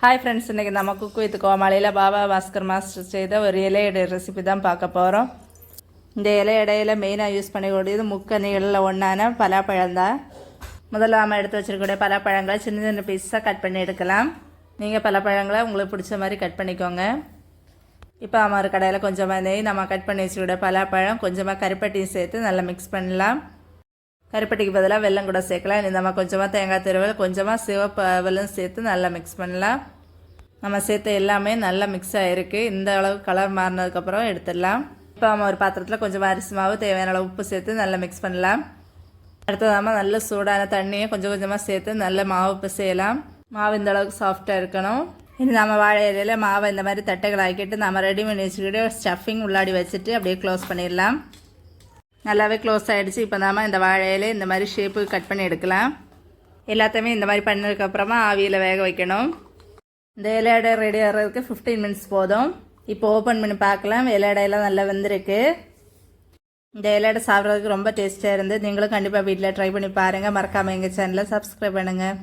Hi friends, இன்றைக்கி நம்ம cook with கோமாளியில் பாபா பாஸ்கர் மாஸ்டர் செய்த ஒரு இலையடை ரெசிபி தான் பார்க்க போகிறோம். இந்த இலையடையில் மெயினாக யூஸ் பண்ணக்கூடியது முக்கணிகளில் ஒன்றான பலாப்பழம் தான். முதல்ல நம்ம எடுத்து வச்சுருக்கக்கூடிய பலாப்பழங்களை சின்ன சின்ன பீஸாக கட் பண்ணி எடுக்கலாம். நீங்கள் பலாப்பழங்களை உங்களுக்கு பிடிச்ச மாதிரி கட் பண்ணிக்கோங்க. இப்போ நம்ம ஒரு கடையில் கொஞ்சமாக நெய், நம்ம கட் பண்ணி வச்சுக்கூட பலாப்பழம், கொஞ்சமாக கருப்பட்டியும் சேர்த்து நல்லா மிக்ஸ் பண்ணலாம். கருப்பட்டிக்கு பதிலாக வெல்லம் கூட சேர்க்கலாம். நம்ம கொஞ்சமாக தேங்காய் துருவல், கொஞ்சமாக சிவப்பு வெல்லம் சேர்த்து நல்லா மிக்ஸ் பண்ணலாம். நம்ம சேர்த்து எல்லாமே நல்லா மிக்ஸ் ஆகிருக்கு. இந்த அளவு கலர் மாறினதுக்கப்புறம் எடுத்துடலாம். இப்போ நம்ம ஒரு பாத்திரத்தில் கொஞ்சமாக அரிசி மாவு, தேவையான அளவு உப்பு சேர்த்து நல்லா மிக்ஸ் பண்ணலாம். அடுத்ததாமல் நல்ல சூடான தண்ணியை கொஞ்சம் கொஞ்சமாக சேர்த்து நல்ல மாவு பிசையலாம். மாவு இந்த அளவுக்கு சாஃப்டாக இருக்கணும். இனி நம்ம வாழை இலையில் மாவை இந்த மாதிரி தட்டைகள் ஆக்கிட்டு நம்ம ரெடி பண்ணி வச்சுக்கிட்டு ஸ்டஃபிங் உள்ளாடி வச்சுட்டு அப்படியே க்ளோஸ் பண்ணிடலாம். நல்லாவே க்ளோஸ் ஆகிடுச்சு. இப்போ நாம இந்த வாழையில இந்த மாதிரி ஷேப்பு கட் பண்ணி எடுக்கலாம். எல்லாத்தையுமே இந்த மாதிரி பண்ணதுக்கப்புறமா ஆவியில் வேக வைக்கணும். இந்த இலையடை ரெடி ஆகிறதுக்கு 15 மினிட்ஸ் போதும். இப்போ ஓப்பன் பண்ணி பார்க்கலாம். இலையடையெல்லாம் நல்லா வெந்திருக்கு. இந்த இலையடை சாப்பிட்றதுக்கு ரொம்ப டேஸ்ட்டாக இருந்து நீங்களும் கண்டிப்பாக வீட்டில் ட்ரை பண்ணி பாருங்கள். மறக்காமல் எங்கள் சேனலை சப்ஸ்கிரைப் பண்ணுங்கள்.